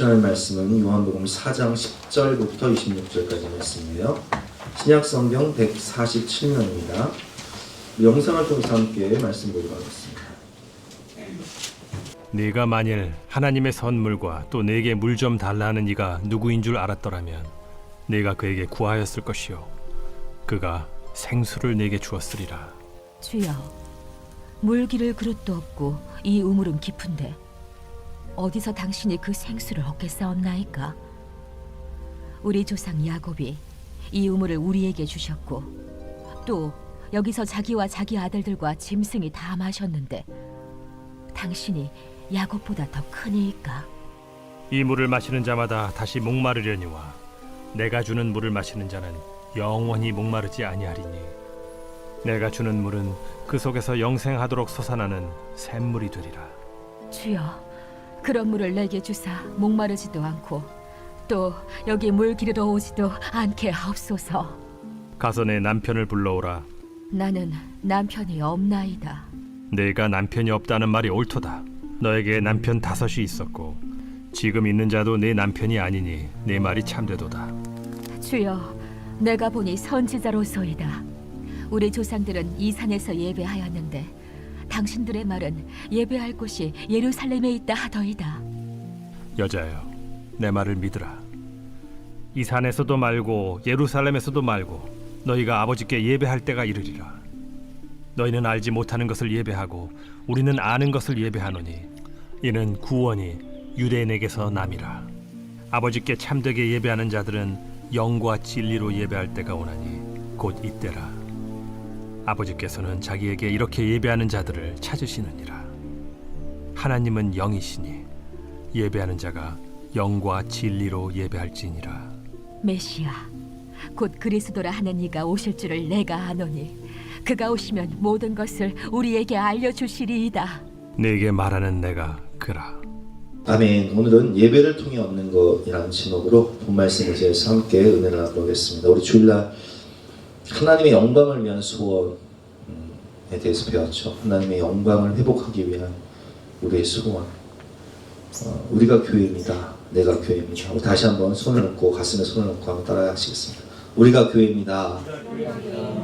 오늘 말씀은 요한복음 4장 10절부터 26절까지 말씀이에요. 신약성경 147면입니다. 영상을 통해서 함께 말씀 보도록 하겠습니다. 네가 만일 하나님의 선물과 또 내게 물 좀 달라 하는 이가 누구인 줄 알았더라면 네가 그에게 구하였을 것이요 그가 생수를 내게 주었으리라. 주여, 물 기를 그릇도 없고 이 우물은 깊은데 어디서 당신이 그 생수를 얻겠사옵나이까? 우리 조상 야곱이 이 우물을 우리에게 주셨고 또 여기서 자기와 자기 아들들과 짐승이 다 마셨는데 당신이 야곱보다 더 크니이까? 이 물을 마시는 자마다 다시 목마르려니와 내가 주는 물을 마시는 자는 영원히 목마르지 아니하리니 내가 주는 물은 그 속에서 영생하도록 솟아나는 샘물이 되리라. 주여, 그런 물을 내게 주사 목마르지도 않고 또 여기 물 기르러 오지도 않게 하옵소서. 가서 내 남편을 불러오라. 나는 남편이 없나이다. 내가 남편이 없다는 말이 옳도다. 너에게 남편 5이 있었고 지금 있는 자도 내 남편이 아니니 내 말이 참되도다. 주여, 내가 보니 선지자로소이다. 우리 조상들은 이 산에서 예배하였는데 당신들의 말은 예배할 곳이 예루살렘에 있다 하더이다. 여자여, 내 말을 믿으라. 이 산에서도 말고 예루살렘에서도 말고 너희가 아버지께 예배할 때가 이르리라. 너희는 알지 못하는 것을 예배하고 우리는 아는 것을 예배하노니 이는 구원이 유대인에게서 남이라. 아버지께 참되게 예배하는 자들은 영과 진리로 예배할 때가 오나니 곧 이때라. 아버지께서는 자기에게 이렇게 예배하는 자들을 찾으시느니라. 하나님은 영이시니 예배하는 자가 영과 진리로 예배할지니라. 메시아, 곧 그리스도라 하는 이가 오실 줄을 내가 아노니 그가 오시면 모든 것을 우리에게 알려주시리이다. 네게 말하는 내가 그라. 아멘. 오늘은 예배를 통해 얻는 것이라는 제목으로 본 말씀을 제해서 함께 은혜를 나누도록 하겠습니다. 우리 주일날 하나님의 영광을 위한 소원에 대해서 배웠죠. 하나님의 영광을 회복하기 위한 우리의 소원. 우리가 교회입니다. 내가 교회입니다. 우리 다시 한번 손을 얹고 가슴에 손을 얹고 한번 따라 하시겠습니다. 우리가 교회입니다.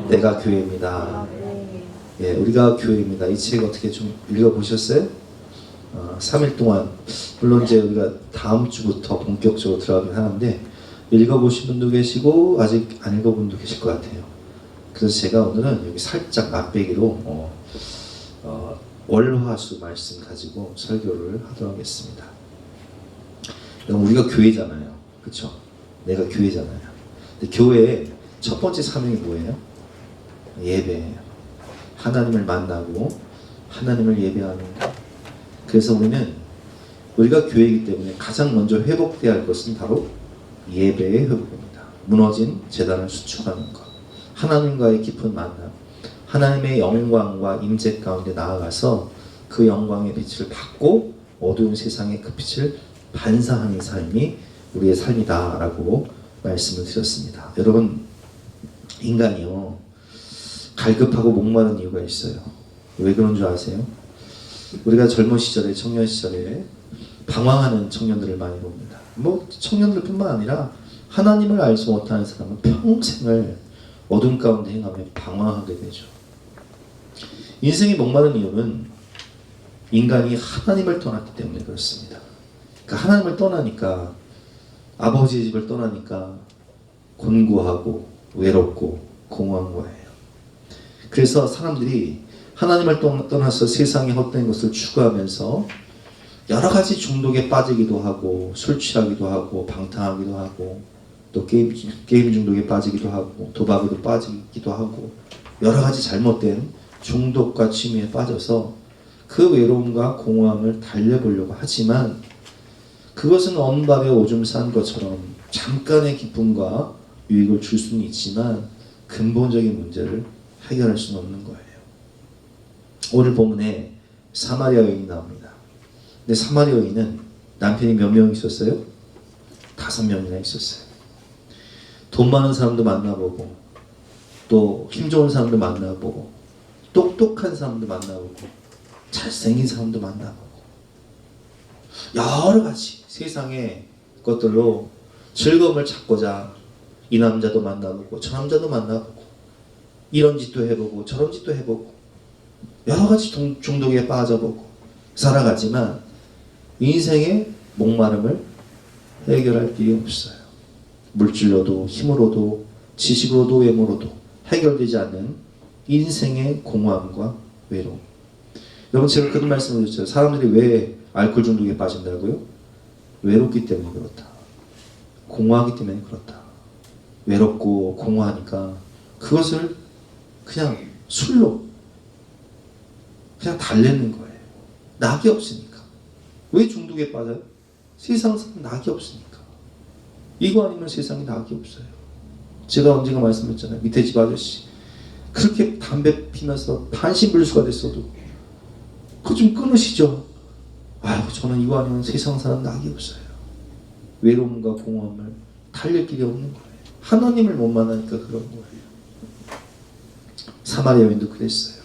내가 교회입니다. 예, 우리가 교회입니다. 이 책 어떻게 좀 읽어보셨어요? 3일 동안 물론 이제 우리가 다음 주부터 본격적으로 들어가긴 하는데 읽어보신 분도 계시고 아직 안 읽어본 분도 계실 것 같아요. 그래서 제가 오늘은 여기 살짝 맛배기로 월화수 말씀 가지고 설교를 하도록 하겠습니다. 우리가 교회잖아요. 그렇죠? 내가 교회잖아요. 근데 교회의 첫 번째 사명이 뭐예요? 예배예요. 하나님을 만나고 하나님을 예배하는 것. 그래서 우리가 교회이기 때문에 가장 먼저 회복돼야 할 것은 바로 예배의 회복입니다. 무너진 제단을 수축하는 것, 하나님과의 깊은 만남, 하나님의 영광과 임재 가운데 나아가서 그 영광의 빛을 받고 어두운 세상에 그 빛을 반사하는 삶이 우리의 삶이다라고 말씀을 드렸습니다. 여러분, 인간이요 갈급하고 목마른 이유가 있어요. 왜 그런 줄 아세요? 우리가 젊은 시절에, 청년 시절에 방황하는 청년들을 많이 봅니다. 뭐 청년들뿐만 아니라 하나님을 알지 못하는 사람은 평생을 어둠 가운데 행하며 방황하게 되죠. 인생이 목마른 이유는 인간이 하나님을 떠났기 때문에 그렇습니다. 그러니까 하나님을 떠나니까, 아버지의 집을 떠나니까 곤고하고 외롭고 공허한 거예요. 그래서 사람들이 하나님을 떠나서 세상의 헛된 것을 추구하면서 여러 가지 중독에 빠지기도 하고, 술 취하기도 하고, 방탕하기도 하고, 또 게임 중독에 빠지기도 하고, 도박에도 빠지기도 하고, 여러 가지 잘못된 중독과 취미에 빠져서 그 외로움과 공허함을 달래보려고 하지만 그것은 언 밤에 오줌 싼 것처럼 잠깐의 기쁨과 유익을 줄 수는 있지만 근본적인 문제를 해결할 수는 없는 거예요. 오늘 본문에 사마리아 여인이 나옵니다. 근데 사마리아 여인은 남편이 몇 명 있었어요? 5명이나 있었어요. 돈 많은 사람도 만나보고 또 힘 좋은 사람도 만나보고 똑똑한 사람도 만나보고 잘생긴 사람도 만나보고 여러 가지 세상의 것들로 즐거움을 찾고자 이 남자도 만나보고 저 남자도 만나보고 이런 짓도 해보고 저런 짓도 해보고 여러 가지 중독에 빠져보고 살아가지만 인생의 목마름을 해결할 길이 없어요. 물질로도 힘으로도 지식으로도 외모로도 해결되지 않는 인생의 공허함과 외로움. 여러분 제가 그런 말씀을 드렸죠. 사람들이 왜 알코올 중독에 빠진다고요? 외롭기 때문에 그렇다. 공허하기 때문에 그렇다. 외롭고 공허하니까 그것을 그냥 술로 그냥 달래는 거예요. 낙이 없으니까. 왜 중독에 빠져요? 세상에서 낙이 없으니까. 이거 아니면 세상에 낙이 없어요. 제가 언젠가 말씀드렸잖아요. 밑에 집 아저씨 그렇게 담배 피면서 반신불수가 됐어도 그거 좀 끊으시죠. 아유 저는 이거 아니면 세상사는 낙이 없어요. 외로움과 공허함을 달랠 길이 없는 거예요. 하나님을 못 만나니까 그런 거예요. 사마리아 여인도 그랬어요.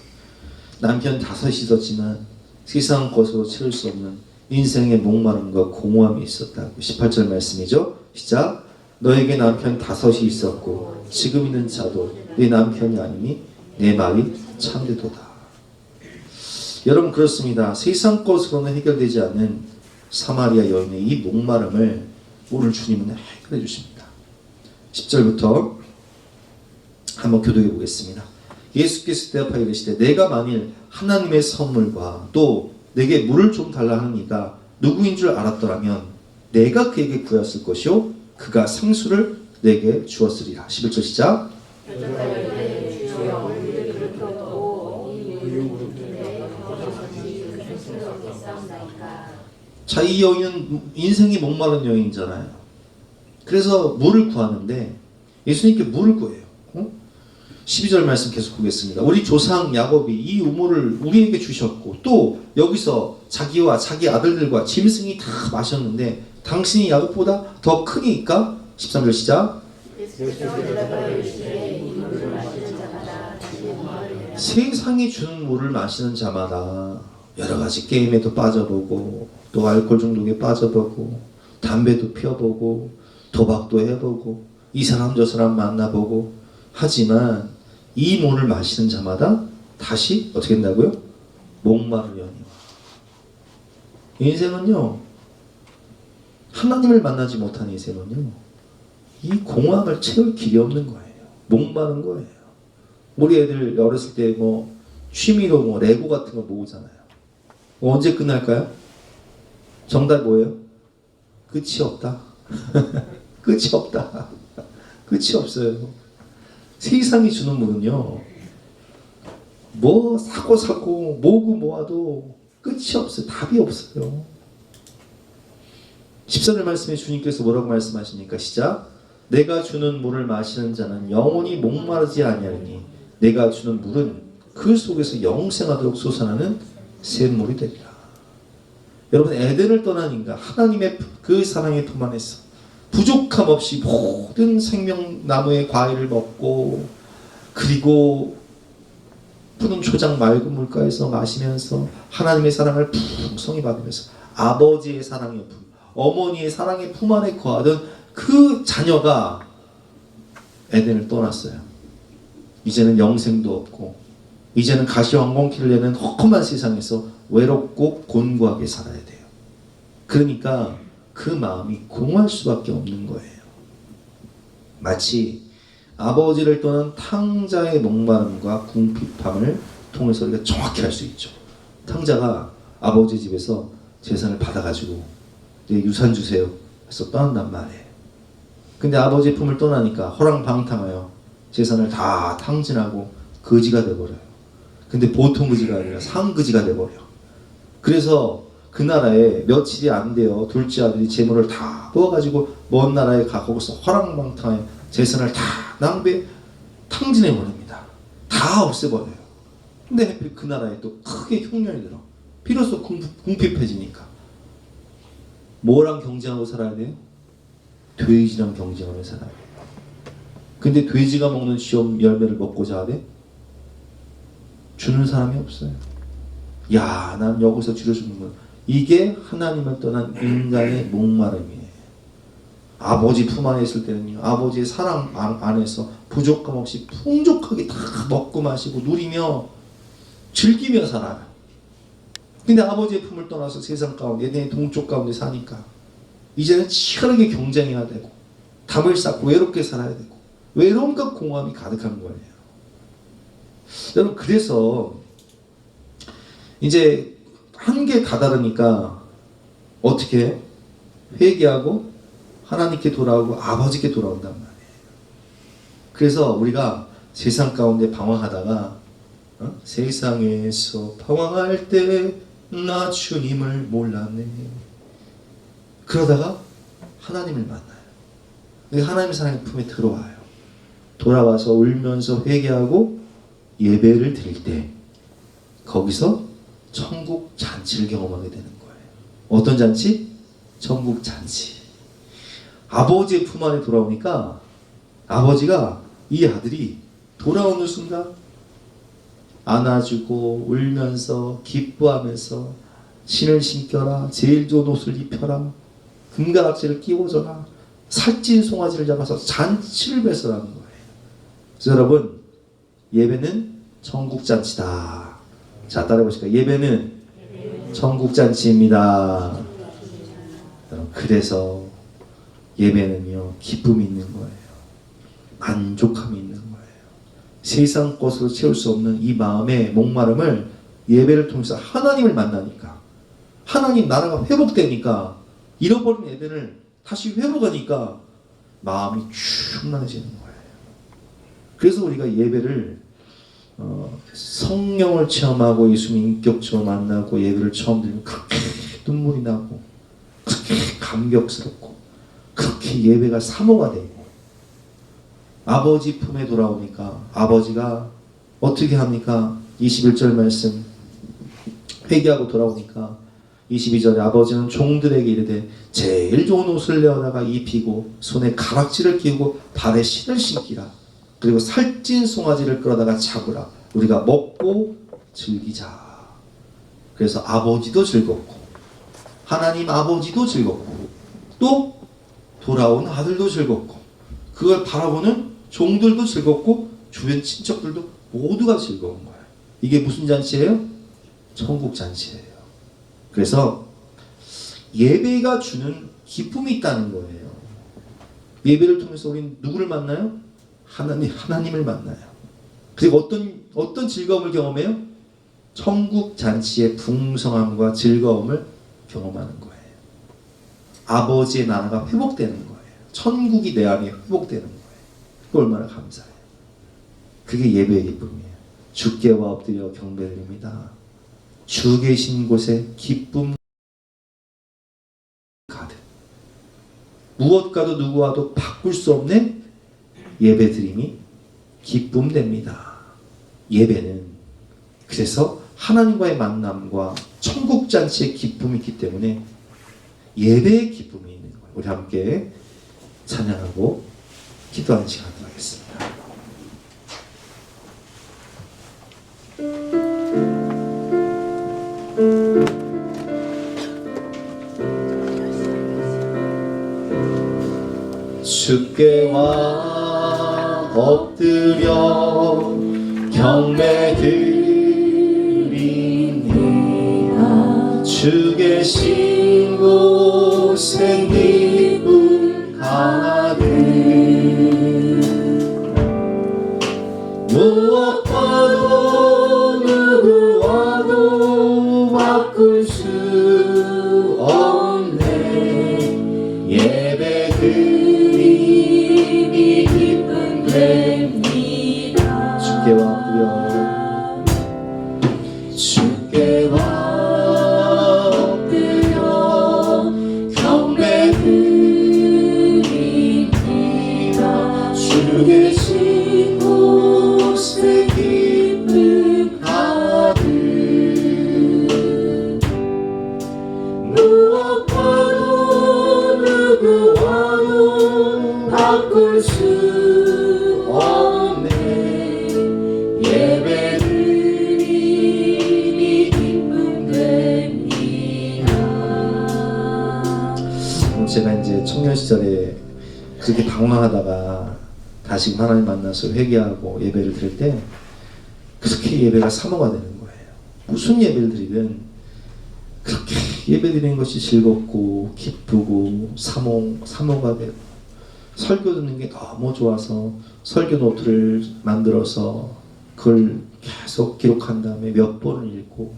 남편 5이 있었지만 세상 것으로 채울 수 없는 인생의 목마름과 공허함이 있었다고. 18절 말씀이죠. 시작. 너에게 남편 5이 있었고 지금 있는 자도 네 남편이 아니니 내 말이 참되도다. 여러분 그렇습니다. 세상 것으로는 해결되지 않는 사마리아 여인의 이 목마름을 오늘 주님은 해결해 주십니다. 10절부터 한번 교독해 보겠습니다. 예수께서 대답하여 이르시되 내가 만일 하나님의 선물과 또 내게 물을 좀 달라 하는 이가 누구인 줄 알았더라면 내가 그에게 구했을 것이요 그가 생수를 내게 주었으리라. 11절 시작. 자, 이 여인은 인생이 목마른 여인이잖아요. 그래서 물을 구하는데 예수님께 물을 구해요. 12절 말씀 계속 보겠습니다. 우리 조상 야곱이 이 우물을 우리에게 주셨고 또 여기서 자기와 자기 아들들과 짐승이 다 마셨는데 당신이 야곱보다 더 크니까 13절 시작. 세상이 주는 물을 마시는 자마다 여러 가지 게임에도 빠져보고 또 알코올 중독에 빠져보고 담배도 피워보고 도박도 해보고 이 사람 저 사람 만나보고 하지만 이 물을 마시는 자마다 다시 어떻게 된다고요? 목마르려니와. 인생은요 하나님을 만나지 못한 인생은요 이 공허함을 채울 길이 없는 거예요. 목마른 거예요. 우리 애들 어렸을 때 뭐 취미로 뭐 레고 같은 거 모으잖아요. 언제 끝날까요? 정답 뭐예요? 끝이 없다. 끝이 없다. 끝이 없어요. 세상이 주는 물은요 뭐 사고 모으고 모아도 끝이 없어요. 답이 없어요. 14절 말씀에 주님께서 뭐라고 말씀하십니까? 시작. 내가 주는 물을 마시는 자는 영원히 목마르지 아니하리니 내가 주는 물은 그 속에서 영생하도록 솟아나는 샘물이 되리라. 여러분 에덴을 떠난 인간 하나님의 그 사랑의 품 안에서 부족함 없이 모든 생명나무의 과일을 먹고 그리고 푸른 초장 맑은 물가에서 마시면서 하나님의 사랑을 풍성히 받으면서 아버지의 사랑의 품, 어머니의 사랑의 품 안에 거하던 그 자녀가 에덴을 떠났어요. 이제는 영생도 없고 이제는 가시황공기를 내는 험한 세상에서 외롭고 곤고하게 살아야 돼요. 그러니까 그 마음이 공허할 수밖에 없는 거예요. 마치 아버지를 떠난 탕자의 목마름과 궁핍함을 통해서 우리가 정확히 알 수 있죠. 탕자가 아버지 집에서 재산을 받아가지고 내 유산 주세요 해서 떠난단 말이에요. 근데 아버지의 품을 떠나니까 허랑방탕하여 재산을 다 탕진하고 거지가 돼버려요. 근데 보통 거지가 아니라 상거지가 돼버려. 그래서 그 나라에 며칠이 안 돼요. 둘째 아들이 재물을 다 모아가지고 먼 나라에 가고서 허랑방탕하여 재산을 다 탕진해버립니다. 다 없애버려요. 근데 하필 그 나라에 또 크게 흉년이 들어. 비로소 궁핍해지니까 뭐랑 경쟁하고 살아야 돼요? 돼지랑 경쟁하며 살아요. 근데 돼지가 먹는 시험 열매를 먹고자 하되 주는 사람이 없어요. 야, 난 여기서 줄여주는 건 이게 하나님을 떠난 인간의 목마름이에요. 아버지 품 안에 있을 때는요, 아버지의 사랑 안에서 부족함 없이 풍족하게 다 먹고 마시고 누리며 즐기며 살아요. 근데 아버지의 품을 떠나서 세상 가운데 에덴의 동쪽 가운데 사니까 이제는 치열하게 경쟁해야 되고 담을 쌓고 외롭게 살아야 되고 외로움과 공허함이 가득한 거예요. 여러분, 그래서 이제 한계에 다다르니까 어떻게 해요? 회개하고 하나님께 돌아오고 아버지께 돌아온단 말이에요. 그래서 우리가 세상 가운데 방황하다가 세상에서 방황할 때 나 주님을 몰랐네. 그러다가 하나님을 만나요. 하나님의 사랑의 품에 들어와요. 돌아와서 울면서 회개하고 예배를 드릴 때 거기서 천국 잔치를 경험하게 되는 거예요. 어떤 잔치? 천국 잔치. 아버지의 품 안에 돌아오니까 아버지가 이 아들이 돌아오는 순간 안아주고 울면서 기뻐하면서 신을 신겨라, 제일 좋은 옷을 입혀라, 금가락지를 끼워줘라, 살찐 송아지를 잡아서 잔치를 베풀라는 거예요. 그래서 여러분, 예배는 천국 잔치다. 자, 따라해 보실까요? 예배는 천국 잔치입니다. 그래서 예배는요, 기쁨이 있는 거예요. 만족함이 있는 거예요. 세상 것으로 채울 수 없는 이 마음의 목마름을 예배를 통해서 하나님을 만나니까, 하나님 나라가 회복되니까, 잃어버린 에덴을 다시 회복하니까 마음이 충만해지는 거예요. 그래서 우리가 예배를 성령을 체험하고 예수님 인격적으로 만나고 예배를 처음 드리면 그렇게 눈물이 나고 그렇게 감격스럽고 그렇게 예배가 사모가 되고, 아버지 품에 돌아오니까 아버지가 어떻게 합니까? 21절 말씀, 회개하고 돌아오니까 22절에 아버지는 종들에게 이르되 제일 좋은 옷을 내어다가 입히고 손에 가락지를 끼우고 발에 신을 신기라. 그리고 살찐 송아지를 끌어다가 잡으라. 우리가 먹고 즐기자. 그래서 아버지도 즐겁고 하나님 아버지도 즐겁고 또 돌아온 아들도 즐겁고 그걸 바라보는 종들도 즐겁고 주변 친척들도 모두가 즐거운 거예요. 이게 무슨 잔치예요? 천국 잔치예요. 그래서 예배가 주는 기쁨이 있다는 거예요. 예배를 통해서 우리는 누구를 만나요? 하나님을 만나요. 그리고 어떤 즐거움을 경험해요? 천국 잔치의 풍성함과 즐거움을 경험하는 거예요. 아버지의 나라가 회복되는 거예요. 천국이 내 안에 회복되는 거예요. 그 얼마나 감사해요. 그게 예배의 기쁨이에요. 주께와 엎드려 경배드립니다. 주 계신 곳에 기쁨 가득. 무엇과도 누구와도 바꿀 수 없는 예배드림이 기쁨됩니다. 예배는 그래서 하나님과의 만남과 천국 잔치의 기쁨이 있기 때문에 예배의 기쁨이 있는 거예요. 우리 함께 찬양하고 기도하는 시간 가겠습니다. 주께와 엎드려 경배드립니다. 주 계신 곳에 기쁨 가득. 무엇과도 누구와도 바꿀 수 없네. 예배드림이 기쁨 됩니다. 주께와 엎드려 경배드립니다. 주 계신 곳에 기쁨 가득. 무엇과도 누구와도 바꿀 수 없네. 예배드림이 기쁨 됩니다. 시절에 그렇게 방황하다가 다시 하나님 만나서 회개하고 예배를 드릴 때 그렇게 예배가 사모가 되는 거예요. 무슨 예배를 드리든 그렇게 예배 드리는 것이 즐겁고 기쁘고 사모가 되고 설교 듣는 게 너무 좋아서 설교 노트를 만들어서 그걸 계속 기록한 다음에 몇 번을 읽고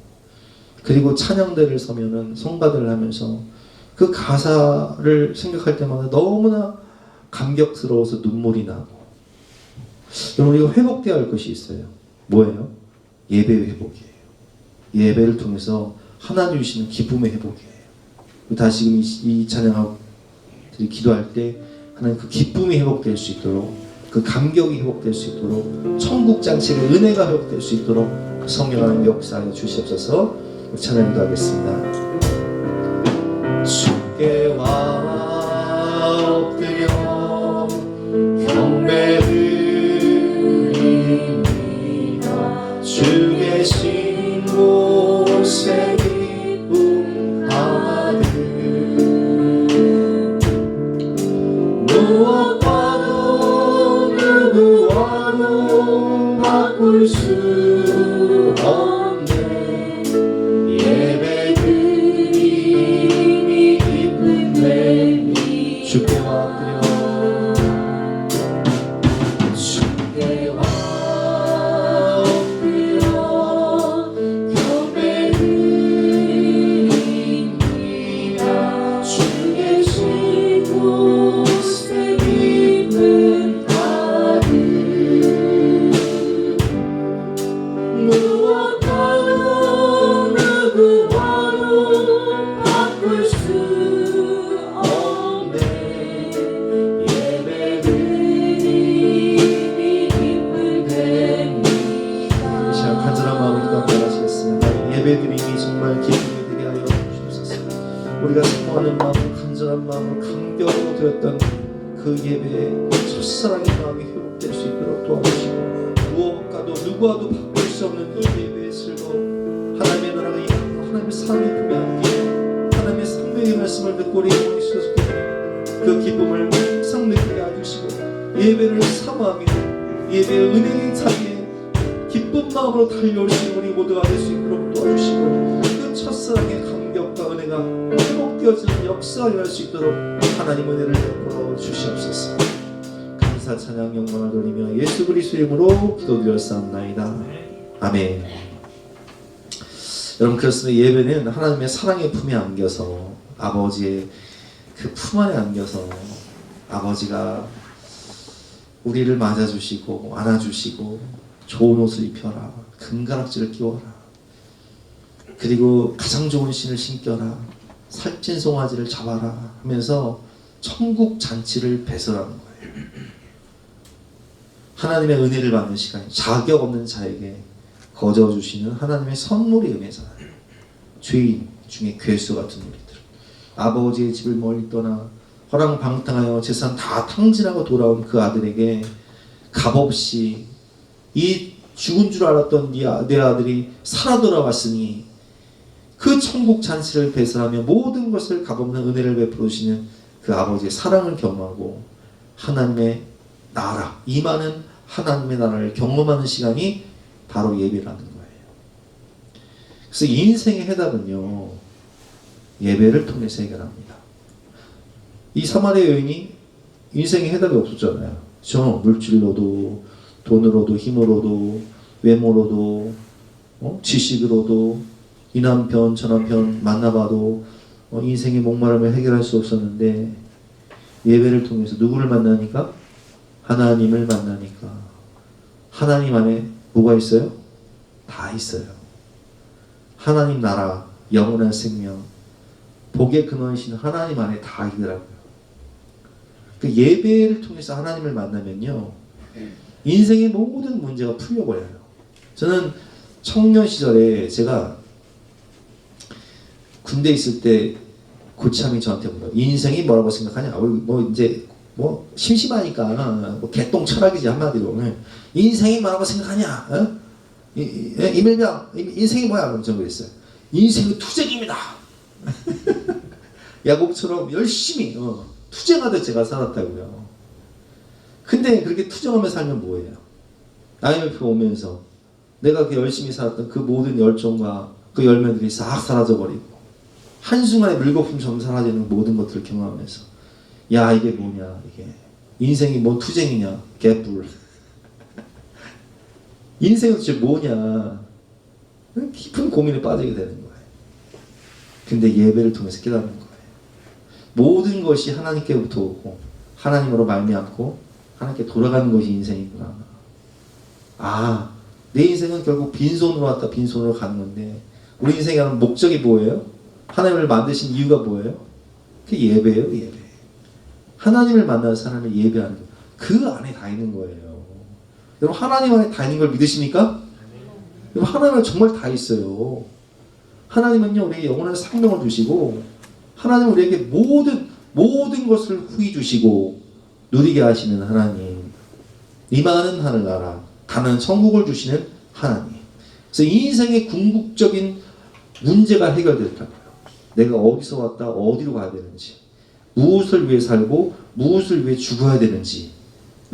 그리고 찬양대를 서면은 성가대를 하면서 그 가사를 생각할 때마다 너무나 감격스러워서 눈물이 나고 여러분 이거 회복되어야 할 것이 있어요. 뭐예요? 예배 회복이에요. 예배를 통해서 하나님 주시는 기쁨의 회복이에요. 다시 지금 이 찬양하고 기도할 때 하나님 그 기쁨이 회복될 수 있도록 그 감격이 회복될 수 있도록 천국 장치의 은혜가 회복될 수 있도록 성령 하나님 역사하여 주시옵소서. 찬양도 하겠습니다. 주께 엎드려 경배드립니다. 주 계신 곳에 기쁨 하듯 무엇과도 누구와도 바꿀 수 없네. 예배드림이 기쁜 내 주께 엎드려 주께 엎드려 경배드립니다. 주 계신 곳에 기쁨 하듯 무엇과도 누구와도 바꿀 수 없네. 예배드림이 기쁠 때입니다. 이 시간 간절한 마음으로 기도하시겠습니다. 예배드림이 정말 기쁨이 되게 하여 주옵소서. 우리가 사모하는 마음, 간절한 마음으로 감격으로 드렸던 그 예배의 첫사랑의 마음이 회복될 수 있도록 도와주시고 무엇과도 누구와도 바꿀 수 없는 그 예배의 즐거움, 하나님의 나라가 임하고 하나님의 사랑이 품에 안기고 하나님의 상배의 말씀을 듣고 우리 영혼이 쏟아지게 그 기쁨을 항상 느끼게 해주시고 예배를 사모하며 예배의 은혜의 자리에 기쁜 마음으로 달려오신 우리 모두가 될 수 있도록 도와주시고 그 첫사랑의 감격과 은혜가 회복되어지는 역사를 할 수 있도록 하나님 은혜를 베풀어 주시옵소서. 감사 찬양 영광을 돌리며 예수 그리스도의 이름으로 기도드렸사옵나이다. 아멘. 여러분 그렇습니다. 예배는 하나님의 사랑의 품에 안겨서 아버지의 그 품 안에 안겨서 아버지가 우리를 맞아주시고 안아주시고 좋은 옷을 입혀라, 금가락지를 끼워라, 그리고 가장 좋은 신을 신겨라, 살찐 송아지를 잡아라 하면서 천국 잔치를 배설하는 거예요. 하나님의 은혜를 받는 시간이 자격 없는 자에게 거저 주시는 하나님의 선물이 은혜잖아요. 죄인 중에 괴수 같은 우리들, 아버지의 집을 멀리 떠나 허랑방탕하여 재산 다 탕진하고 돌아온 그 아들에게 값없이 이 죽은 줄 알았던 내 아들이 살아 돌아왔으니 그 천국 잔치를 배설하며 모든 것을 값없는 은혜를 베풀어 주시는 그 아버지의 사랑을 경험하고 하나님의 나라, 임하는 하나님의 나라를 경험하는 시간이 바로 예배라는 거예요. 그래서 인생의 해답은요, 예배를 통해서 해결합니다. 이 사마리아 여인이 인생의 해답이 없었잖아요. 그렇죠? 물질로도, 돈으로도, 힘으로도, 외모로도, 지식으로도, 이 남편 저 남편 만나봐도 인생의 목마름을 해결할 수 없었는데 예배를 통해서 누구를 만나니까? 하나님을 만나니까 하나님 안에 뭐가 있어요? 다 있어요. 하나님 나라, 영원한 생명, 복의 근원이신 하나님 안에 다 있더라고요. 그 예배를 통해서 하나님을 만나면요, 인생의 모든 문제가 풀려버려요. 저는 청년 시절에 제가 군대 있을 때 고참이 저한테 물어요. 인생이 뭐라고 생각하냐? 뭐 이제 뭐 심심하니까 뭐 개똥 철학이지 한마디로. 인생이 뭐라고 생각하냐? 어? 이mel명 인생이 뭐야? 그럼 저는 그랬어요. 인생은 투쟁입니다. 야곱처럼 열심히 투쟁하듯 제가 살았다고요. 근데 그렇게 투쟁하며 살면 뭐예요? IMF 오면서 내가 그 열심히 살았던 그 모든 열정과 그 열매들이 싹 사라져버리고 한순간에 물거품처럼 사라지는 모든 것들을 경험하면서 야 이게 뭐냐 이게 인생이 뭔 투쟁이냐 개뿔 인생은 도대체 뭐냐 깊은 고민에 빠지게 되는 거예요. 근데 예배를 통해서 깨닫는 거예요. 모든 것이 하나님께부터 오고 하나님으로 말미암고 하나님께 돌아가는 것이 인생이구나. 아, 내 인생은 결국 빈손으로 왔다 빈손으로 가는 건데 우리 인생에 하는 목적이 뭐예요? 하나님을 만드신 이유가 뭐예요? 그게 예배예요. 예배. 하나님을 만나는 사람을 예배하는 거. 그 안에 다 있는 거예요. 여러분 하나님 안에 다 있는 걸 믿으십니까? 여러분 하나님은 정말 다 있어요. 하나님은요 우리에게 영원한 생명을 주시고 하나님은 우리에게 모든 것을 후히 주시고 누리게 하시는 하나님, 임하는 하늘나라 가는 천국을 주시는 하나님. 그래서 이 인생의 궁극적인 문제가 해결됐다고요. 내가 어디서 왔다 어디로 가야 되는지, 무엇을 위해 살고 무엇을 위해 죽어야 되는지,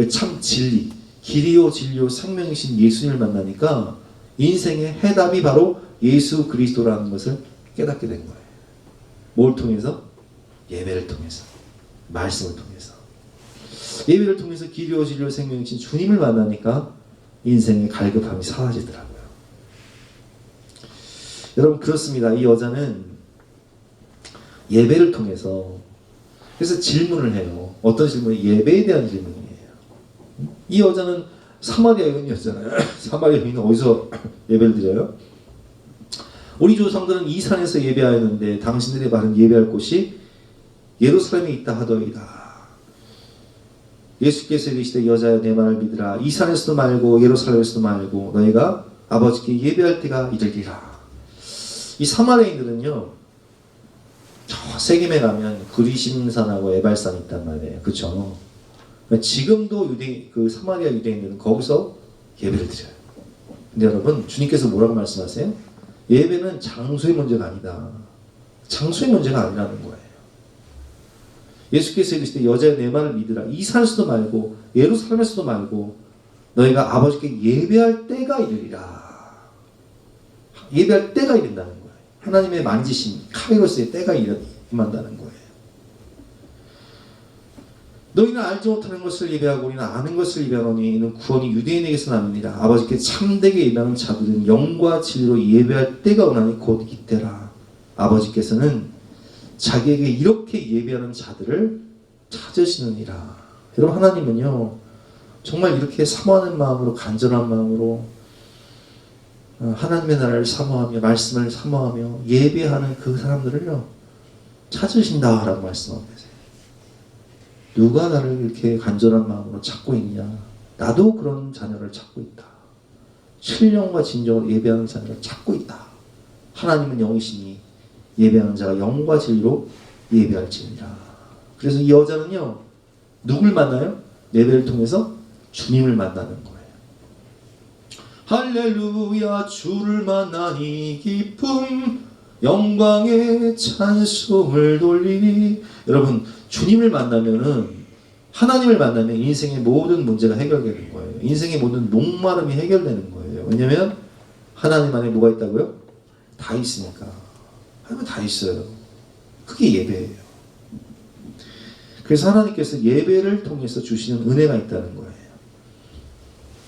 참 진리, 길이요 진리요 생명이신 예수님을 만나니까 인생의 해답이 바로 예수 그리스도라는 것을 깨닫게 된 거예요. 뭘 통해서? 예배를 통해서, 말씀을 통해서. 예배를 통해서 길이요 진리요 생명이신 주님을 만나니까 인생의 갈급함이 사라지더라고요. 여러분 그렇습니다. 이 여자는 예배를 통해서 그래서 질문을 해요. 어떤 질문이? 예배에 대한 질문이에요. 이 여자는 사마리아 여인이었잖아요. 사마리아 여인은 어디서 예배를 드려요? 우리 조상들은 이 산에서 예배하였는데 당신들의 말은 예배할 곳이 예루살렘에 있다 하더이다. 예수께서 이르시되 여자여 내 말을 믿으라. 이 산에서도 말고 예루살렘에서도 말고 너희가 아버지께 예배할 때가 이르리라. 이 사마리아인들은요 저 세겜에 가면 그리심산하고 에발산이 있단 말이에요. 그렇죠? 지금도 그 사마리아 유대인들은 거기서 예배를 드려요. 근데 여러분 주님께서 뭐라고 말씀하세요? 예배는 장소의 문제가 아니다. 장소의 문제가 아니라는 거예요. 예수께서 이르시되 여자여 내 말을 믿으라. 이 산에서도 말고 예루살렘에서도 말고 너희가 아버지께 예배할 때가 이르리라. 예배할 때가 이른다는 거예요. 하나님의 만지심 카이로스의 때가 임한다는 거예요. 너희는 알지 못하는 것을 예배하고 우리는 아는 것을 예배하노니 이는 구원이 유대인에게서 납니다. 아버지께 참되게 예배하는 자들은 영과 진리로 예배할 때가 오나니 곧 이때라. 아버지께서는 자기에게 이렇게 예배하는 자들을 찾으시느니라. 여러분 하나님은요 정말 이렇게 사모하는 마음으로 간절한 마음으로 하나님의 나라를 사모하며 말씀을 사모하며 예배하는 그 사람들을요 찾으신다라고 말씀하고 계세요. 누가 나를 이렇게 간절한 마음으로 찾고 있냐? 나도 그런 자녀를 찾고 있다. 신령과 진정으로 예배하는 자녀를 찾고 있다. 하나님은 영이시니 예배하는 자가 영과 진리로 예배할지니라. 그래서 이 여자는요 누굴 만나요? 예배를 통해서 주님을 만나는 거예요. 할렐루야 주를 만나니 기쁨 영광의 찬송을 돌리니. 여러분 주님을 만나면은 하나님을 만나면 인생의 모든 문제가 해결되는 거예요. 인생의 모든 목마름이 해결되는 거예요. 왜냐하면 하나님 안에 뭐가 있다고요? 다 있으니까. 하나님 다 있어요. 그게 예배예요. 그래서 하나님께서 예배를 통해서 주시는 은혜가 있다는 거예요.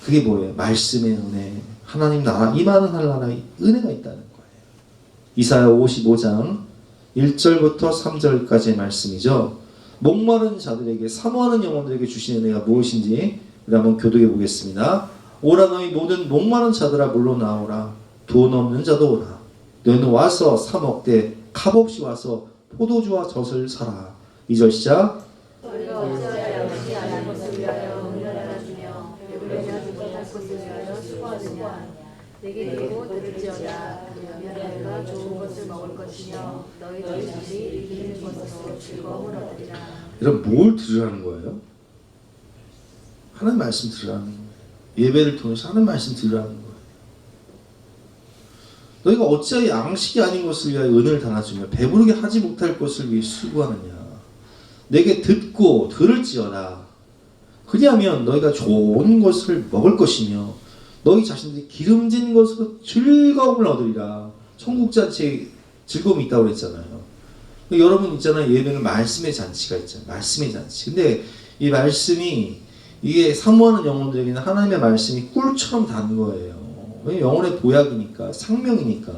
그게 뭐예요? 말씀의 은혜, 하나님 나라, 임하는 하나님의 은혜가 있다는 거예요. 이사야 55장 1절부터 3절까지의 말씀이죠. 목마른 자들에게 사모하는 영혼들에게 주시는 은혜가 무엇인지 우리 한번 교독해 보겠습니다. 오라 너희 모든 목마른 자들아 물러 나오라. 돈 없는 자도 오라. 너희는 와서 사 먹되 값없이 와서 포도주와 젖을 사라. 2절 시작. 우리가 어찌하여 얻지 않은 것을 위하여 은혜를 주며 배부르며 못할 것을 위하여 수고하느냐. 내게 이르고 들을지어다. 그러면 너희가 좋은 것을 먹을 것이며 너희들이 이기는 것으로 즐거움을 얻으리라. 여러분 뭘 들으라는 거예요? 하나님 말씀 들으라는 거예요. 예배를 통해서 하나님 말씀 들으라는 거예요. 너희가 어찌하여 양식이 아닌 것을 위하여 은혜를 달아주며 배부르게 하지 못할 것을 위해 수고하느냐. 내게 듣고 듣고 들을지어다. 그리하면 너희가 좋은 것을 먹을 것이며 너희 자신들이 기름진 것으로 즐거움을 얻으리라. 천국 자체에 즐거움이 있다고 그랬잖아요. 여러분 있잖아요. 예배는 말씀의 잔치가 있잖아요. 말씀의 잔치. 근데 이 말씀이 이게 사모하는 영혼들에게는 하나님의 말씀이 꿀처럼 단 거예요. 왜냐면 영혼의 보약이니까, 생명이니까.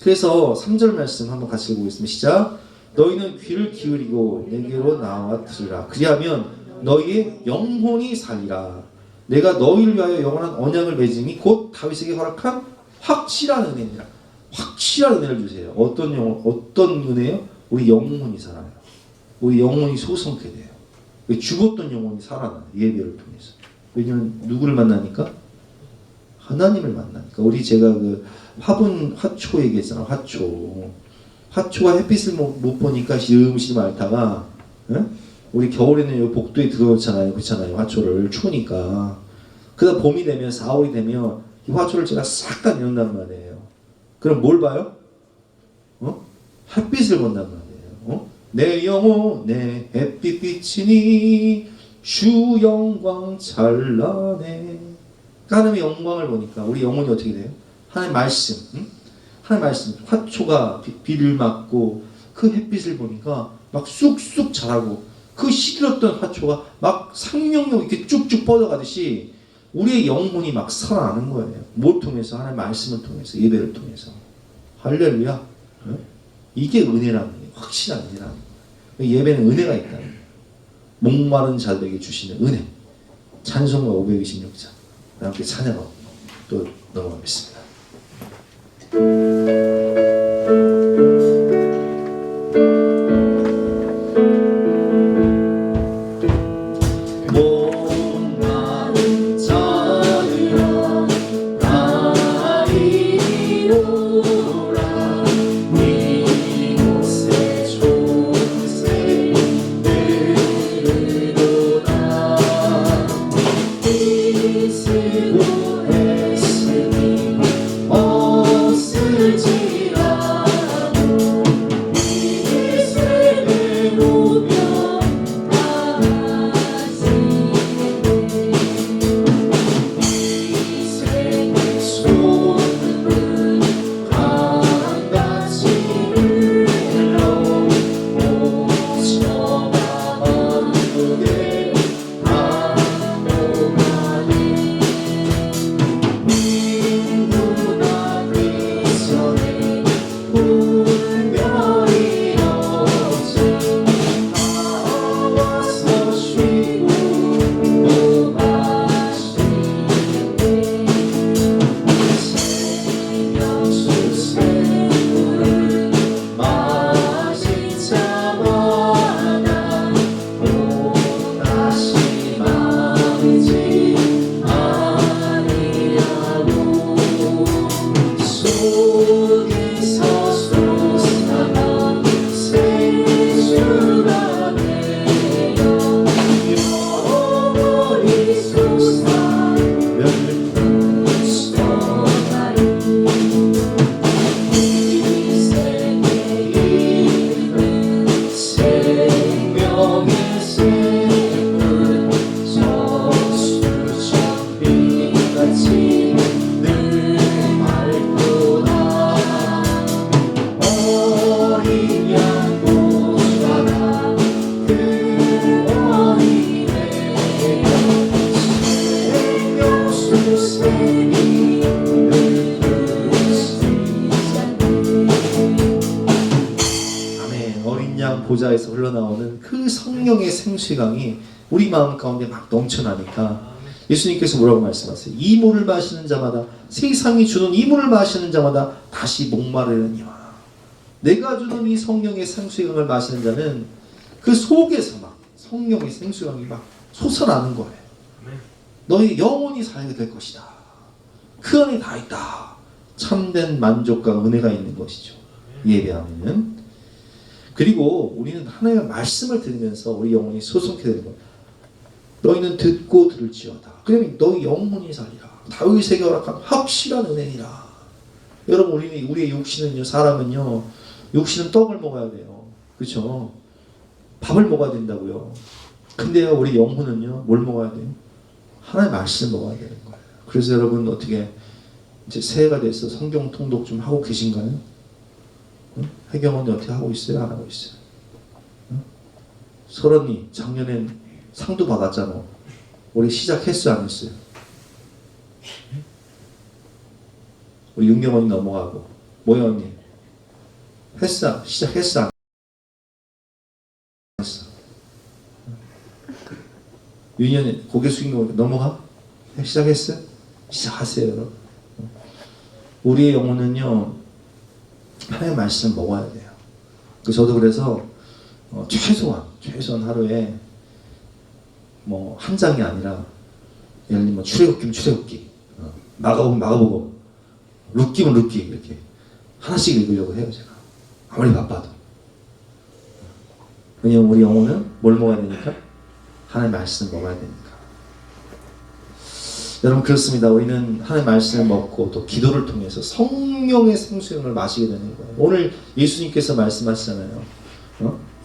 그래서 3절 말씀 한번 같이 읽어보겠습니다. 시작. 너희는 귀를 기울이고 내게로 나와 들으라. 그리하면 너희의 영혼이 살리라. 내가 너희를 위하여 영원한 언약을 맺음이 곧 다윗에게 허락한 확실한 은혜니라. 확실한 은혜를 주세요. 어떤 은혜요? 우리 영혼이 살아요. 우리 영혼이 소성케 돼요. 죽었던 영혼이 살아나요. 예배를 통해서. 왜냐면 누구를 만나니까? 하나님을 만나니까. 우리 제가 그 화초 얘기했잖아. 화초가 햇빛을 못 보니까 시름시름 앓다가, 우리 겨울에는 여기 복도에 들어오잖아요. 그렇잖아요. 화초를 추우니까. 그러다 봄이 되면 4월이 되면 이 화초를 제가 싹 다 내놓는단 말이에요. 그럼 뭘 봐요? 햇빛을 본단 말이에요. 내 영혼에 햇빛 비치니 주 영광 찬란해. 하나님의 영광을 보니까 우리 영혼이 어떻게 돼요? 하나님의 말씀, 하나님의 말씀. 화초가 비를 맞고 그 햇빛을 보니까 막 쑥쑥 자라고, 그 시들었던 화초가 막 생명력 이렇게 쭉쭉 뻗어가듯이 우리의 영혼이 막 살아나는 거예요. 뭘 통해서? 하나님의 말씀을 통해서, 예배를 통해서. 할렐루야. 이게 은혜라는 거예요. 확실한 은혜라는 거예요. 예배는 은혜가 있다는 거예요. 목마른 자들에게 주시는 은혜. 찬송가 526장. 함께 찬양하고 또 넘어가겠습니다. 보좌에서 흘러나오는 그 성령의 생수강이 우리 마음 가운데 막 넘쳐나니까 예수님께서 뭐라고 말씀하세요? 이 물을 마시는 자마다, 세상이 주는 이 물을 마시는 자마다 다시 목마르느니와. 내가 주는 이 성령의 생수강을 마시는 자는 그 속에서 막 성령의 생수강이 막 솟아나는 거예요. 너희 영혼이 살게 될 것이다. 그 안에 다 있다. 참된 만족과 은혜가 있는 것이죠. 예배하면. 그리고 우리는 하나님의 말씀을 들으면서 우리 영혼이 소성케 되는 거예요. 너희는 듣고 들을지어다. 그러면 너희 영혼이 살리라. 다윗에게 허락한 확실한 은혜니라. 여러분, 우리의 육신은요, 사람은요, 육신은 떡을 먹어야 돼요. 그렇죠? 밥을 먹어야 된다고요. 근데요, 우리 영혼은요, 뭘 먹어야 돼요? 하나님의 말씀을 먹어야 되는 거예요. 그래서 여러분 어떻게 이제 새해가 돼서 성경 통독 좀 하고 계신가요? 응? 해경언니 어떻게 하고 있어요? 안 하고 있어요? 응? 설언니 작년엔 상도 받았잖아. 우리 시작했어요? 안 했어요? 우리 윤경언니 넘어가고 뭐야 언니? 했어? 시작했어? 안 했어? 윤현이 고개 숙인 거 넘어가? 시작했어요? 시작하세요 여러분. 우리의 영혼은요 하나님의 말씀을 먹어야 돼요. 저도 그래서 최소한 하루에 뭐 한 장이 아니라 예를 들면 출애굽기면 출애굽기, 마가복음 마가복음, 룻기면 룻기 이렇게 하나씩 읽으려고 해요 제가. 아무리 바빠도. 왜냐면 우리 영혼은 뭘 먹어야 되니까? 하나님의 말씀을 먹어야 되니까. 여러분 그렇습니다. 우리는 하나님의 말씀을 먹고 또 기도를 통해서 성령의 생수령을 마시게 되는 거예요. 오늘 예수님께서 말씀하시잖아요.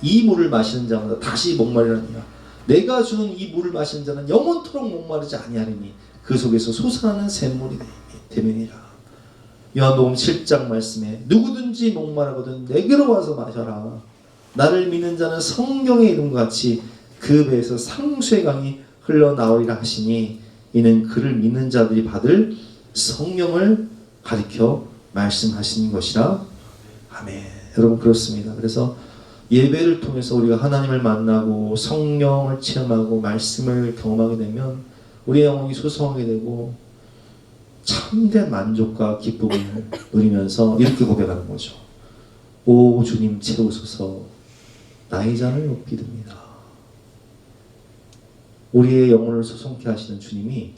이 물을 마시는 자마다 다시 목마르느니라. 내가 주는 이 물을 마시는 자는 영원토록 목마르지 아니하리니 그 속에서 솟아나는 샘물이 되느니라. 요한복음 7장 말씀에 누구든지 목마르거든 내게로 와서 마셔라. 나를 믿는 자는 성령의 이름과 같이 그 배에서 상수의 강이 흘러나오리라 하시니 이는 그를 믿는 자들이 받을 성령을 가리켜 말씀하시는 것이라. 아멘. 여러분 그렇습니다. 그래서 예배를 통해서 우리가 하나님을 만나고 성령을 체험하고 말씀을 경험하게 되면 우리의 영혼이 소성하게 되고 참된 만족과 기쁨을 누리면서 이렇게 고백하는 거죠. 오 주님 채우소서 나의 잔을 높이 듭니다. 우리의 영혼을 소송케 하시는 주님이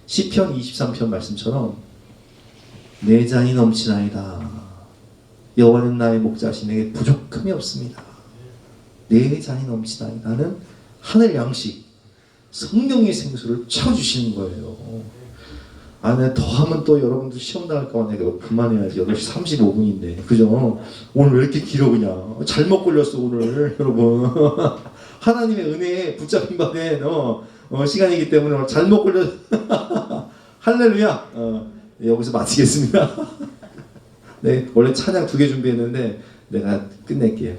시편 23편 말씀처럼 내 잔이 넘치나이다. 여호와는 나의 목자시니 내게 부족함이 없습니다. 내 잔이 넘치나이다. 나는 하늘 양식 성령의 생수를 채워주시는 거예요. 네, 더하면 또 여러분들 시험 나갈까 봐 내가 그만해야지. 8시 35분인데 그죠? 오늘 왜 이렇게 길어 그냥. 잘못 걸렸어 오늘 여러분. 하나님의 은혜에 붙잡힌 받은 시간이기 때문에 잘못 걸려. 할렐루야. 여기서 마치겠습니다. 네, 원래 찬양 2개 준비했는데 내가 끝낼게요.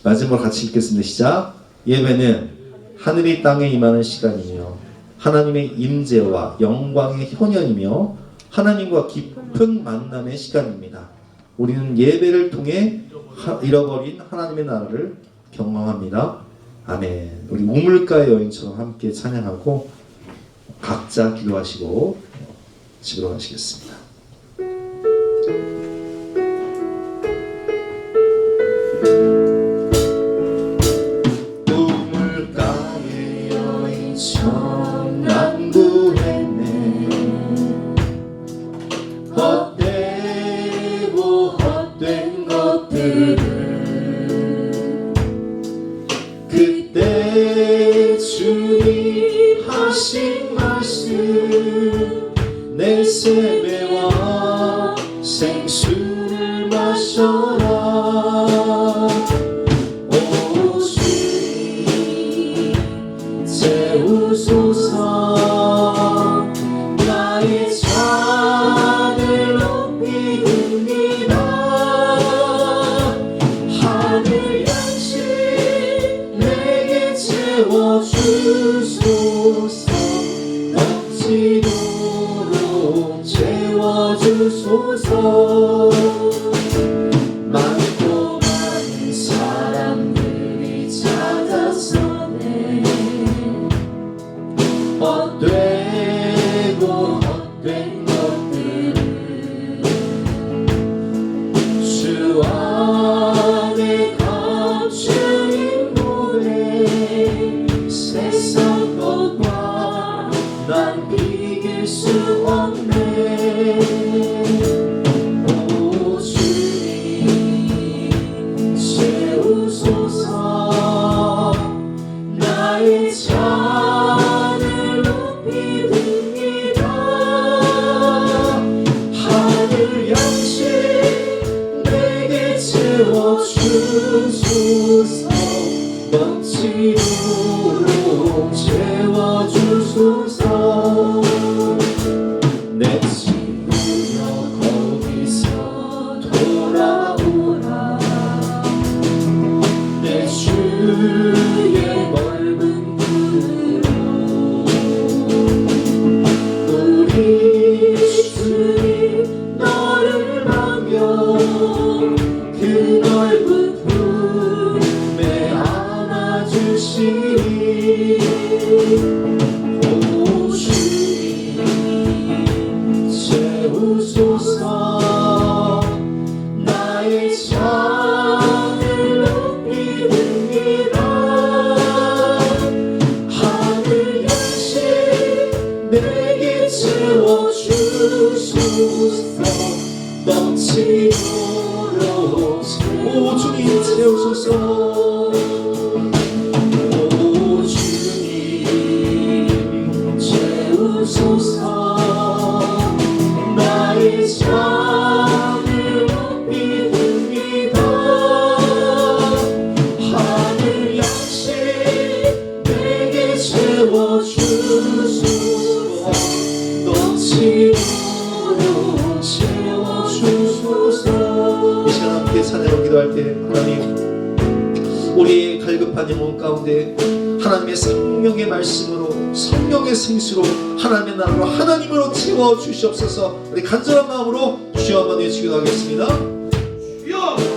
마지막으로 같이 읽겠습니다. 시작. 예배는 하늘이 땅에 임하는 시간이며 하나님의 임재와 영광의 현현이며 하나님과 깊은 만남의 시간입니다. 우리는 예배를 통해 잃어버린 하나님의 나라를 경험합니다. 아멘. 우리 우물가의 여인처럼 함께 찬양하고 각자 기도하시고 집으로 가시겠습니다. 우물가의 여인처럼 난 구했네. 헛되고 헛된 것들을 그때 주님 하신 말씀 내 세배와 생수를 마셔라. 오 주님 채우소서 나의 잔을 높이 듭니다. 하늘 양식 내게 채워주소서. 넘치도록 채워주소서. 많고 많은 사람들이 찾아서네. 헛되고 헛된 것들을 주 안에 감추인 노래. 세상 것과 난 비길 수 없네. 오 생수로 채워주소서. 내 친구여 거기서 돌아오라. 내 주의 넓은 품으로 우리 주님 너를 바며 그 넓은 품에 안아주시니. 오 주님 채우소서. 나의 창을 높이 듭니다. 하늘 양식 내게 채워주소서. 넘치도록 오 주님 채우소서. 오 주님 채우소서. 나의 창을 높이 듭니다. 하늘 양식 내게 채워주소서. 넘치도록 채워주소서. 이 시간 함께 찬양으로 기도할 때 하나님, 우리의 갈급한 영혼 가운데 하나님의 성령의 말씀으로, 성령의 생수로, 하나님의 나라로, 하나님으로 채워주시옵소서. 우리 간절한 마음으로 주여 한번 외치기도 하겠습니다. 주여!